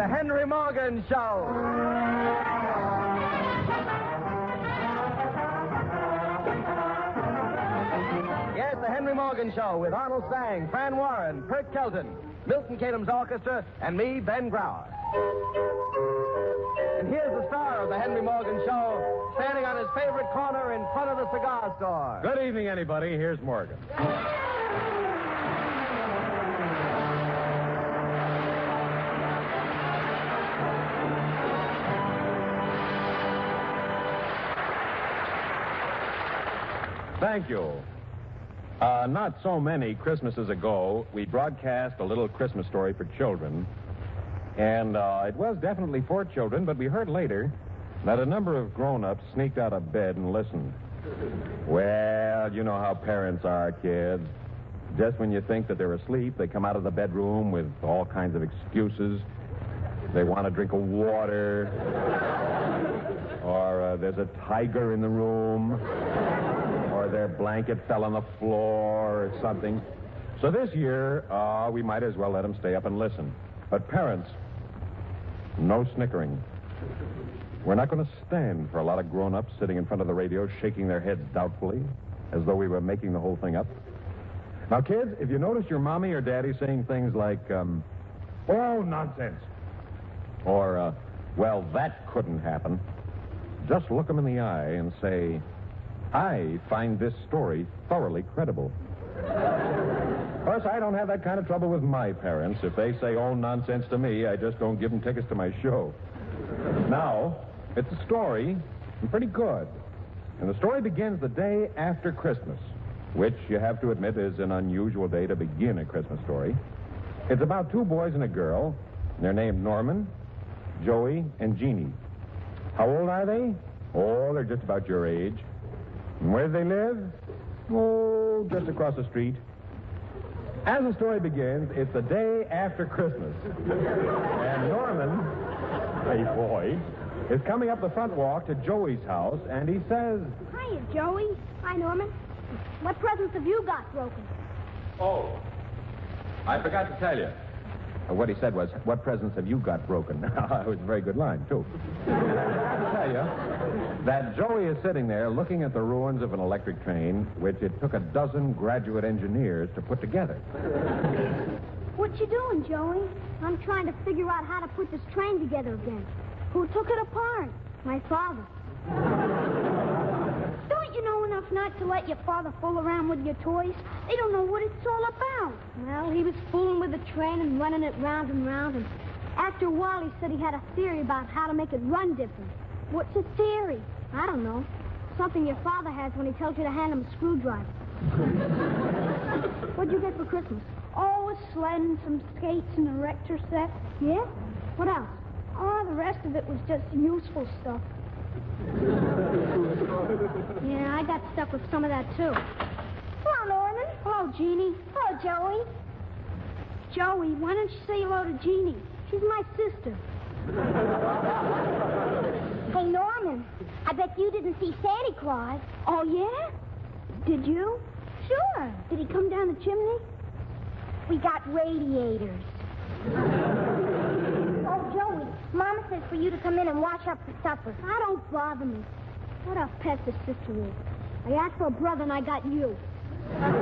The Henry Morgan Show. Yes, The Henry Morgan Show with Arnold Stang, Fran Warren, Kurt Kelton, Milton Katims Orchestra, and me, Ben Grauer. And here's the star of The Henry Morgan Show, standing on his favorite corner in front of the cigar store. Good evening, anybody. Here's Morgan. Thank you. Not so many Christmases ago, we broadcast a little Christmas story for children. And it was definitely for children, but we heard later that a number of grown-ups sneaked out of bed and listened. Well, you know how parents are, kids. Just when you think that they're asleep, they come out of the bedroom with all kinds of excuses. They want a drink of water, or there's a tiger in the room, or their blanket fell on the floor or something. So this year, we might as well let them stay up and listen. But parents, no snickering. We're not going to stand for a lot of grown-ups sitting in front of the radio shaking their heads doubtfully, as though we were making the whole thing up. Now, kids, if you notice your mommy or daddy saying things like, oh, nonsense, or, well, that couldn't happen, just look them in the eye and say, I find this story thoroughly credible. Of course, I don't have that kind of trouble with my parents. If they say, oh, nonsense to me, I just don't give them tickets to my show. Now, it's a story, and pretty good. And the story begins the day after Christmas, which, you have to admit, is an unusual day to begin a Christmas story. It's about two boys and a girl. They're named Norman, Joey, and Jeannie. How old are they? Oh, they're just about your age. And where do they live? Oh, just across the street. As the story begins, it's the day after Christmas. And Norman, a boy, is coming up the front walk to Joey's house, and he says... Hiya, Joey. Hi, Norman. What presents have you got broken? Oh, I forgot to tell you. What he said was, what presents have you got broken? It was a very good line, too. I forgot to tell you that Joey is sitting there looking at the ruins of an electric train, which it took a dozen graduate engineers to put together. What you doing, Joey? I'm trying to figure out how to put this train together again. Who took it apart? My father. Don't you know enough not to let your father fool around with your toys? They don't know what it's all about. Well, he was fooling with the train and running it round and round, and after a while he said he had a theory about how to make it run different. What's a theory? I don't know. Something your father has when he tells you to hand him a screwdriver. What'd you get for Christmas? Oh, a sled and some skates and a rector set. Yeah? What else? Oh, the rest of it was just useful stuff. Yeah, I got stuck with some of that, too. Hello, Norman. Hello, Jeannie. Hello, Joey. Joey, why don't you say hello to Jeannie? She's my sister. Hey, Norman, I bet you didn't see Santa Claus. Oh, yeah? Did you? Sure. Did he come down the chimney? We got radiators. Oh, Joey, Mama says for you to come in and wash up for supper. I don't bother me. What a pest this sister is. I asked for a brother and I got you. Now,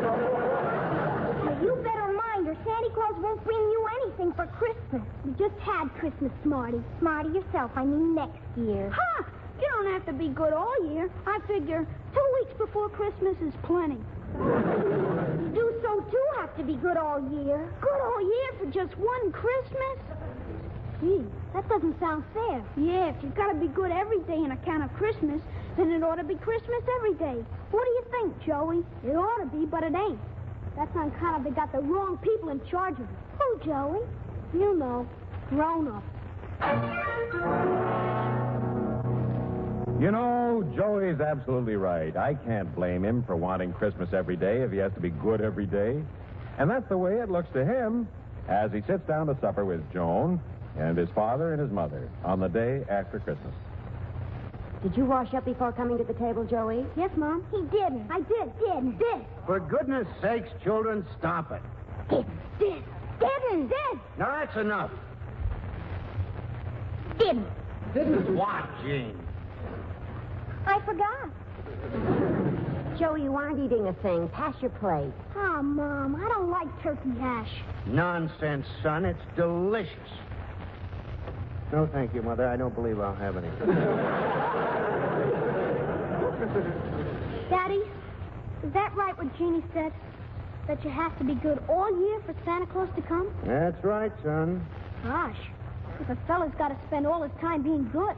you better mind her. Santa Claus won't bring you anything for Christmas. We just had Christmas, Smarty. Smarty yourself. I mean next year. Ha! You don't have to be good all year. I figure 2 weeks before Christmas is plenty. You do so, too, have to be good all year. Good all year for just one Christmas? Gee, that doesn't sound fair. Yeah, if you've got to be good every day on account of Christmas, then it ought to be Christmas every day. What do you think, Joey? It ought to be, but it ain't. That's on account of they got the wrong people in charge of it. Who, Joey? You know, grown-up. You know, Joey's absolutely right. I can't blame him for wanting Christmas every day if he has to be good every day. And that's the way it looks to him as he sits down to supper with Joan and his father and his mother on the day after Christmas. Did you wash up before coming to the table, Joey? Yes, Mom. He didn't. I did. For goodness sakes, children, stop it. Didn't. Now, that's enough. Didn't. Didn't what, Jean? I forgot. Joey, you aren't eating a thing. Pass your plate. Oh, Mom, I don't like turkey hash. Nonsense, son. It's delicious. No, thank you, Mother. I don't believe I'll have any. Daddy, is that right what Jeannie said? That you have to be good all year for Santa Claus to come? That's right, son. Gosh, if a fella's got to spend all his time being good,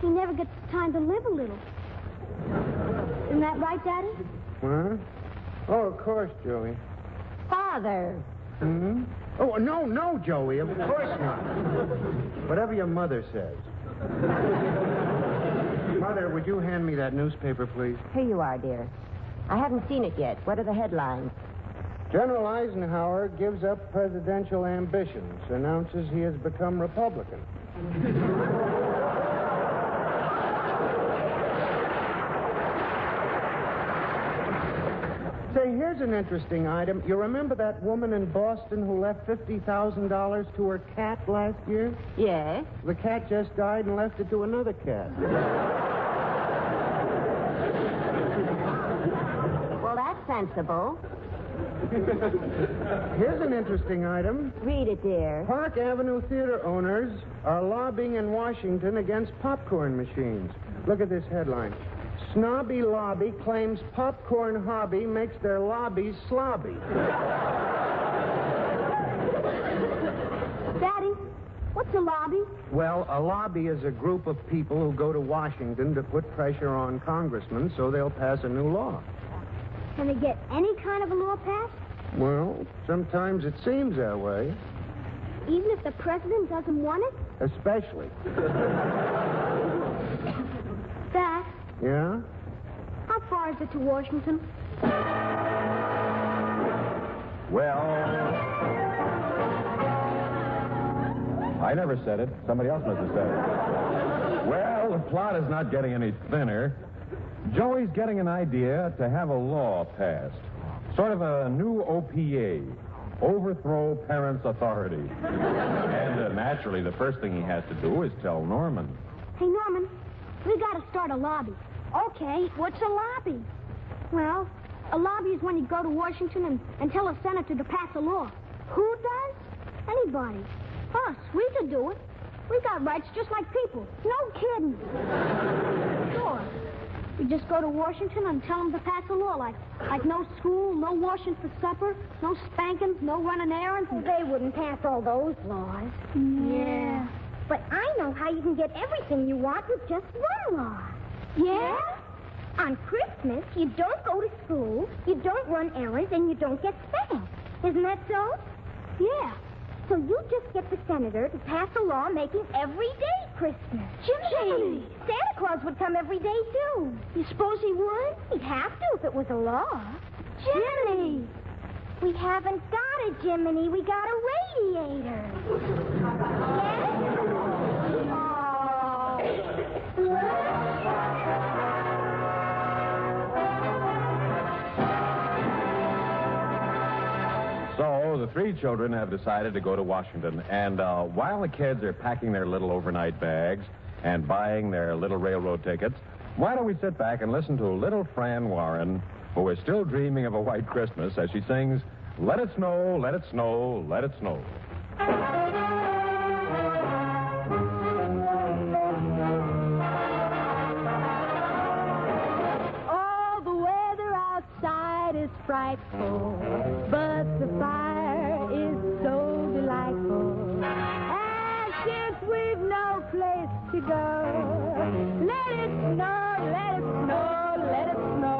he never gets time to live a little. Isn't that right, Daddy? Huh? Oh, of course, Joey. Father. Hmm? Oh, no, Joey. Of course not. Whatever your mother says. Mother, would you hand me that newspaper, please? Here you are, dear. I haven't seen it yet. What are the headlines? General Eisenhower gives up presidential ambitions, announces he has become Republican. Say, here's an interesting item. You remember that woman in Boston who left $50,000 to her cat last year? Yes. The cat just died and left it to another cat. Well, that's sensible. Here's an interesting item. Read it, dear. Park Avenue theater owners are lobbying in Washington against popcorn machines. Look at this headline. Snobby lobby claims popcorn hobby makes their lobbies slobby. Daddy, what's a lobby? Well, a lobby is a group of people who go to Washington to put pressure on congressmen so they'll pass a new law. Can they get any kind of a law passed? Well, sometimes it seems that way. Even if the president doesn't want it? Especially. Dad, Yeah? how far is it to Washington? Well, I never said it. Somebody else must have said it. Well, the plot is not getting any thinner. Joey's getting an idea to have a law passed. Sort of a new OPA. Overthrow parents' authority. And naturally, the first thing he has to do is tell Norman. Hey, Norman, we got to start a lobby. Okay, what's a lobby? Well, a lobby is when you go to Washington and tell a senator to pass a law. Who does? Anybody. Us, we could do it. We got rights just like people. No kidding. Sure. We just go to Washington and tell them to pass a law like no school, no washing for supper, no spankings, no running errands. Well, they wouldn't pass all those laws. Yeah. But I know how you can get everything you want with just one law. Yeah? On Christmas, you don't go to school, you don't run errands, and you don't get spanked. Isn't that so? Yeah. So you just get the senator to pass a law making every day Christmas. Jimmy! Santa Claus would come every day, too. You suppose he would? He'd have to if it was a law. Jiminy! We haven't got a Jiminy. We got a radiator. Yes? So the three children have decided to go to Washington. And while the kids are packing their little overnight bags and buying their little railroad tickets, why don't we sit back and listen to little Fran Warren, who is still dreaming of a white Christmas, as she sings, "Let it snow, let it snow, let it snow." Oh, the weather outside is frightful, but the fire is so delightful. And since we've no place to go, let it snow, let it snow, let it snow.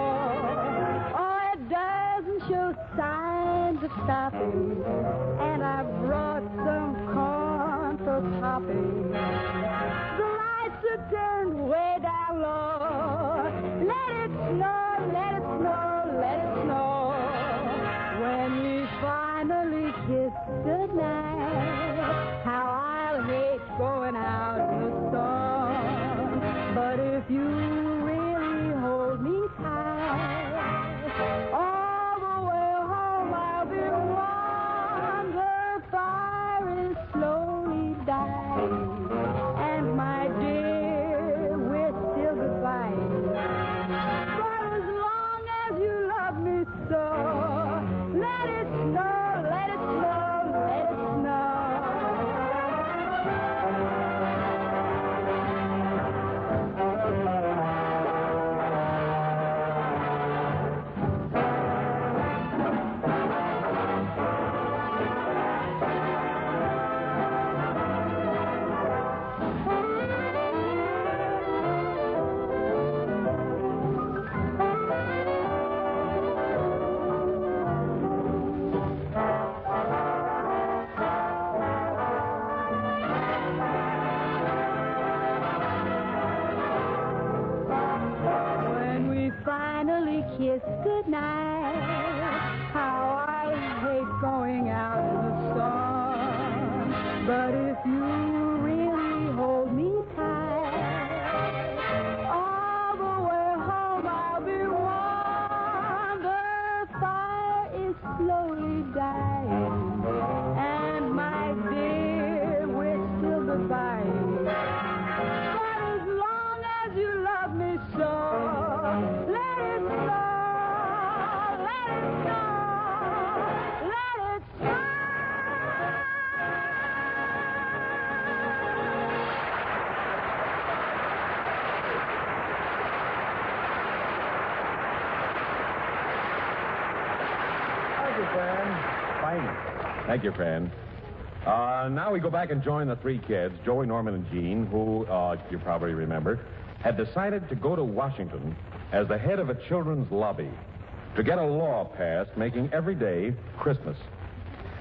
Oh, it doesn't show signs of stopping, and I brought some corn for popping. The lights are turned way down low. Let it snow, let it snow, let it snow. When we finally kiss goodnight, how I'll hate going out in the storm. But if you really hold me tight, all the way home I'll be warm. The fire is slowly dying, and my you, Fran. Fine. Thank you, Fran. Now we go back and join the three kids, Joey, Norman, and Jean, who, you probably remember, had decided to go to Washington as the head of a children's lobby to get a law passed making every day Christmas.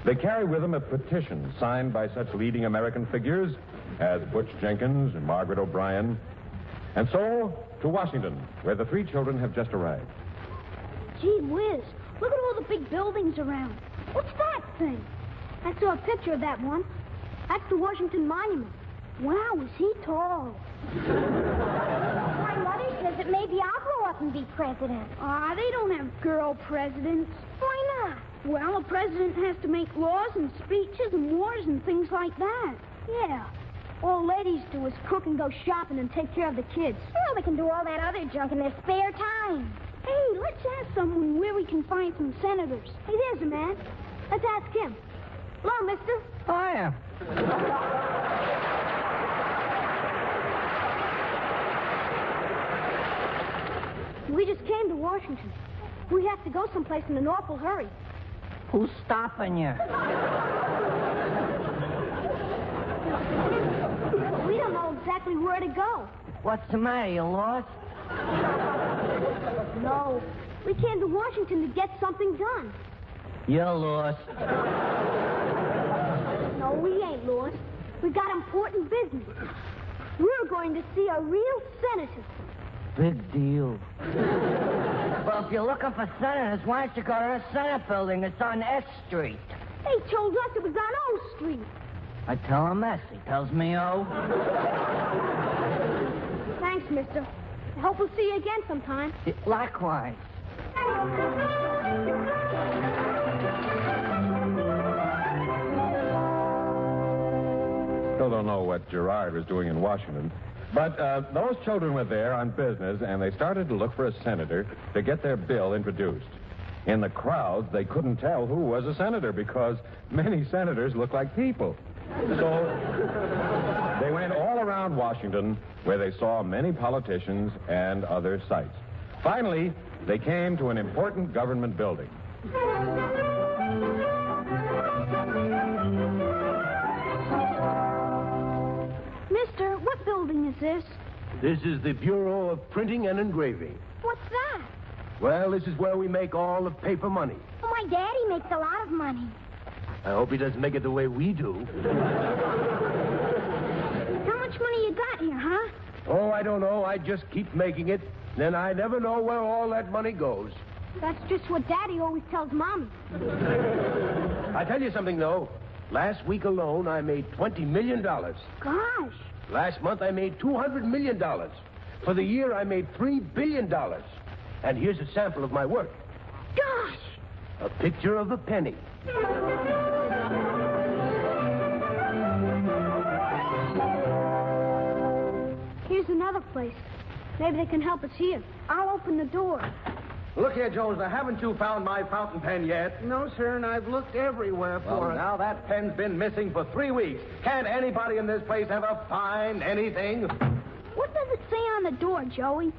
They carry with them a petition signed by such leading American figures as Butch Jenkins and Margaret O'Brien. And so, to Washington, where the three children have just arrived. Gee whiz, look at all the big buildings around. What's that thing? I saw a picture of that one. That's the Washington Monument. Wow, is he tall. My mother says that maybe I'll grow up and be president. They don't have girl presidents. Why not? Well, a president has to make laws and speeches and wars and things like that. Yeah. All ladies do is cook and go shopping and take care of the kids. Well, they can do all that other junk in their spare time. Hey, let's ask someone where we can find some senators. Hey, there's a man. Let's ask him. Hello, mister. Hiya. We just came to Washington. We have to go someplace in an awful hurry. Who's stopping you? We don't know exactly where to go. What's the matter? You lost? No. We came to Washington to get something done. You're lost. No, we ain't lost. We got important business. We're going to see a real senator. Big deal. Well, if you're looking for senators, why don't you go to the Senate building? It's on S Street. They told us it was on O Street. I tell him S. He tells me O. Thanks, mister. I hope we'll see you again sometime. Likewise. Still don't know what Gerard was doing in Washington. But those children were there on business, and they started to look for a senator to get their bill introduced. In the crowds, they couldn't tell who was a senator because many senators look like people. So they went all around Washington, where they saw many politicians and other sights. Finally, they came to an important government building. Mister, what building is this? This is the Bureau of Printing and Engraving. What's that? Well, this is where we make all the paper money. Well, my daddy makes a lot of money. I hope he doesn't make it the way we do. How much money you got here, huh? Oh, I don't know. I just keep making it. Then I never know where all that money goes. That's just what Daddy always tells Mommy. I tell you something, though. Last week alone, I made $20 million. Gosh. Last month, I made $200 million. For the year, I made $3 billion. And here's a sample of my work. Gosh. A picture of a penny. Here's another place. Maybe they can help us here. I'll open the door. Look here, Jones, haven't you found my fountain pen yet? No, sir, and I've looked everywhere for it. Now that pen's been missing for 3 weeks. Can't anybody in this place ever find anything? What does it say on the door, Joey?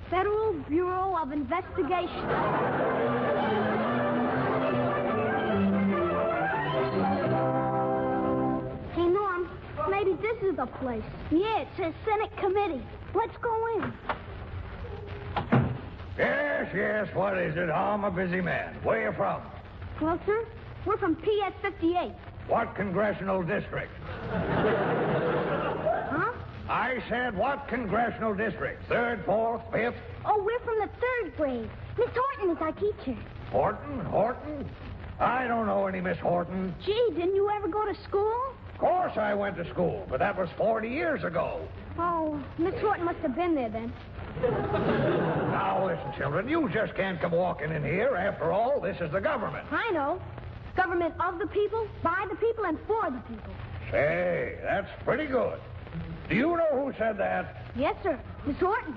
Federal Bureau of Investigation. Hey, Norm, maybe this is the place. Yeah, it says Senate Committee. Let's go in. Yes, what is it? I'm a busy man. Where you from? Well, sir, we're from PS 58. What congressional district? Huh? I said what congressional district? 3rd, 4th, 5th? Oh, we're from the 3rd grade. Miss Horton is our teacher. Horton? I don't know any Miss Horton. Gee, didn't you ever go to school? Of course I went to school, but that was 40 years ago. Oh, Miss Horton must have been there then. Now, listen, children, you just can't come walking in here. After all, this is the government. I know. Government of the people, by the people, and for the people. Say, that's pretty good. Do you know who said that? Yes, sir. Miss Horton.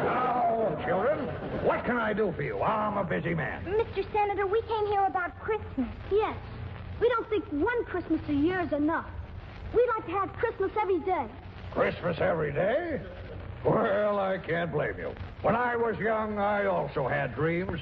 Now, children, what can I do for you? I'm a busy man. Mr. Senator, we came here about Christmas. Yes. We don't think one Christmas a year is enough. We'd like to have Christmas every day. Christmas every day? Well, I can't blame you. When I was young, I also had dreams.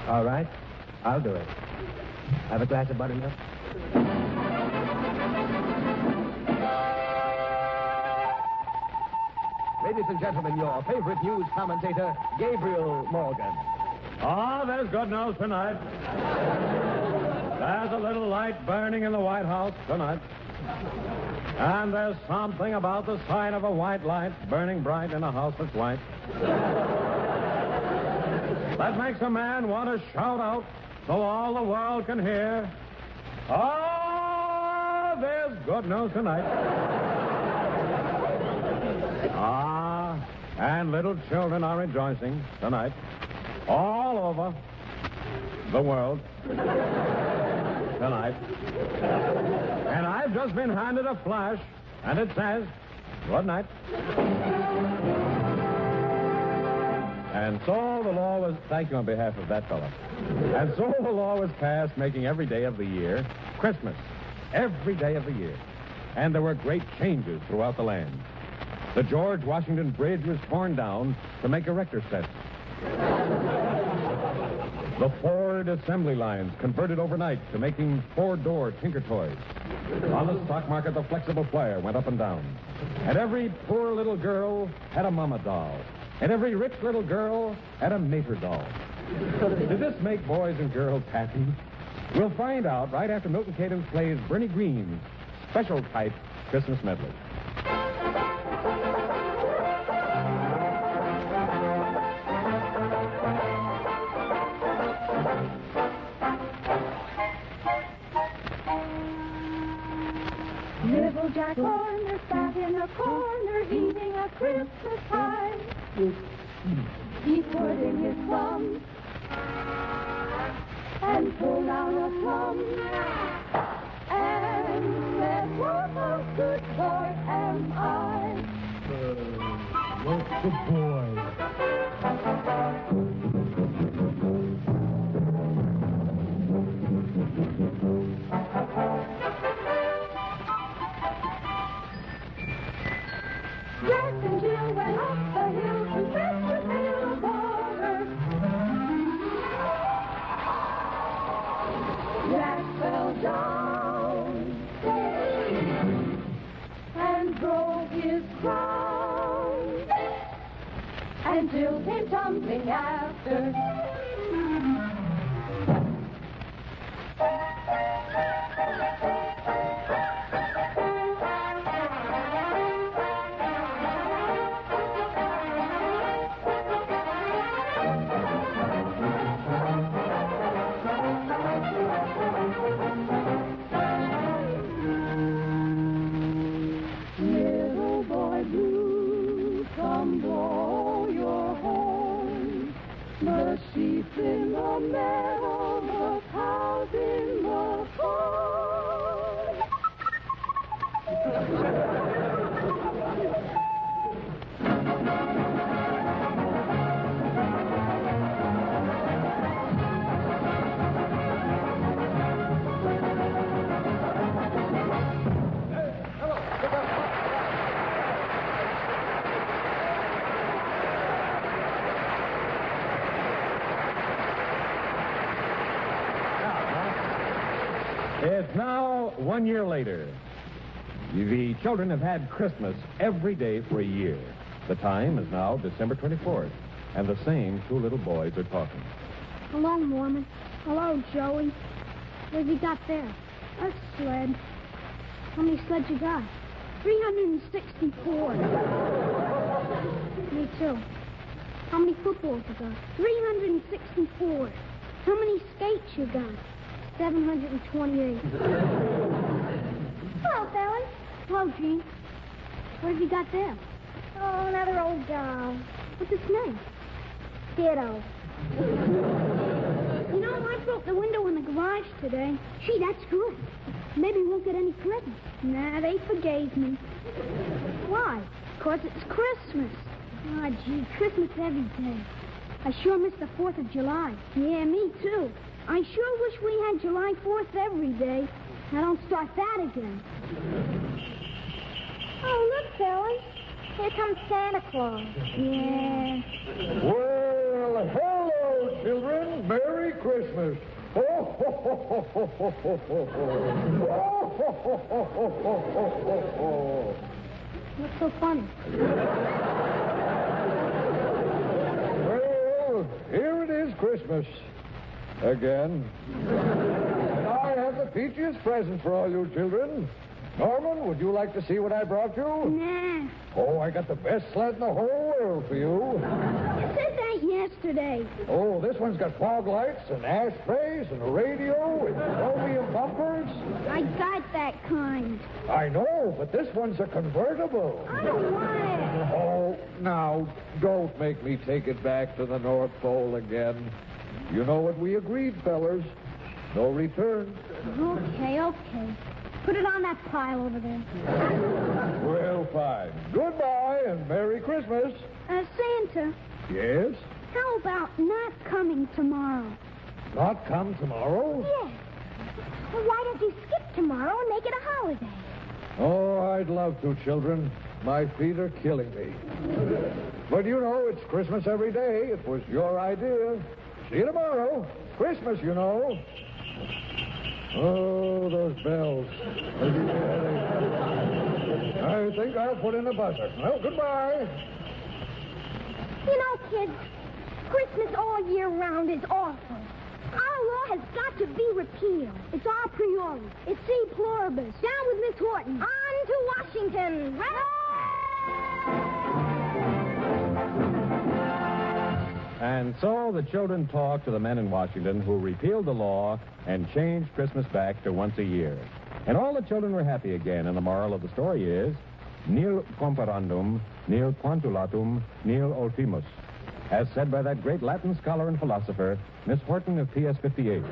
All right. I'll do it. Have a glass of buttermilk? Ladies and gentlemen, your favorite news commentator, Gabriel Morgan. Oh, there's good news tonight. There's a little light burning in the White House tonight. And there's something about the sight of a white light burning bright in a house that's white that makes a man want to shout out so all the world can hear. Oh, there's good news tonight. And little children are rejoicing tonight all over the world tonight. And I've just been handed a flash, and it says, good night. And so the law was, thank you on behalf of that fellow. And so the law was passed making every day of the year Christmas. Every day of the year. And there were great changes throughout the land. The George Washington Bridge was torn down to make a Richter set. The Ford assembly lines converted overnight to making four-door Tinker Toys. On the stock market, the flexible flyer went up and down. And every poor little girl had a mama doll. And every rich little girl had a mater doll. Did this make boys and girls happy? We'll find out right after Milton Cadence plays Bernie Green's special type Christmas medley. Little Jack Horner sat in a corner eating a Christmas pie. He put in his thumb and pulled out a plum and said, what a good boy am I. What's the boy? Jack and Jill went up the hill to fetch a pail of water. Jack fell down and broke his crown, and Jill came tumbling after. Little boy blue, come blow your horn. The sheep in the meadow, the cows in the corn. It's now 1 year later. The children have had Christmas every day for a year. The time is now December 24th, and the same two little boys are talking. Hello, Mormon. Hello, Joey. What have you got there? A sled. How many sleds you got? 364. Me too. How many footballs you got? 364. How many skates you got? 728. Hello, fellas. Hello, Gene. What have you got there? Oh, another old doll. What's its name? Ditto. You know, I broke the window in the garage today. Gee, that's good. Maybe we won't get any presents. Nah, they forgave me. Why? 'Cause it's Christmas. Ah, gee, Christmas every day. I sure miss the 4th of July. Yeah, me too. I sure wish we had July 4th every day. Now don't start that again. Oh, look, fellas. Here comes Santa Claus. Yeah. Well, hello, children. Merry Christmas. Oh, ho, ho, ho, ho, ho, ho, ho, ho. Oh, ho, ho, ho, ho, ho, ho, ho. What's so funny? Well, here it is, Christmas. Again. And I have the peachiest present for all you children. Norman, would you like to see what I brought you? Nah. Oh, I got the best sled in the whole world for you. You said that yesterday. Oh, this one's got fog lights and ashtrays and a radio and chromium bumpers. I got that kind. I know, but this one's a convertible. I don't want it. Oh, now, don't make me take it back to the North Pole again. You know what we agreed, fellers. No return. Okay. Put it on that pile over there. Well, fine. Goodbye and Merry Christmas. Santa, Yes? how about not coming tomorrow? Not come tomorrow? Yes. Well, why don't you skip tomorrow and make it a holiday? Oh, I'd love to, children. My feet are killing me. But you know, it's Christmas every day. It was your idea. See you tomorrow. Christmas, you know. Oh, those bells. I think I'll put in a buzzer. Well, goodbye. You know, kids, Christmas all year round is awful. Our law has got to be repealed. It's a priori. It's C pluribus. Down with Miss Horton. On to Washington. And so the children talked to the men in Washington who repealed the law and changed Christmas back to once a year. And all the children were happy again, and the moral of the story is, nil comparandum, nil quantulatum, nil ultimus, as said by that great Latin scholar and philosopher, Miss Horton of PS 58.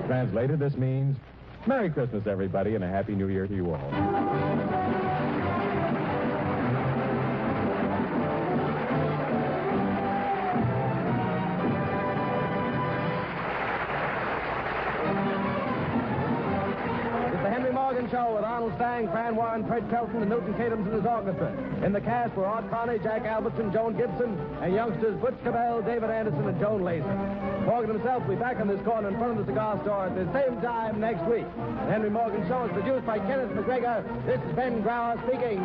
Translated, this means, Merry Christmas, everybody, and a Happy New Year to you all. Show with Arnold Stang, Fran Warren, Fred Kelton, and Newton Cadams and his orchestra. In the cast were Art Carney, Jack Albertson, Joan Gibson, and youngsters Butch Cabell, David Anderson, and Joan Lazer. Morgan himself will be back in this corner in front of the cigar store at the same time next week. The Henry Morgan Show is produced by Kenneth McGregor. This is Ben Grauer speaking.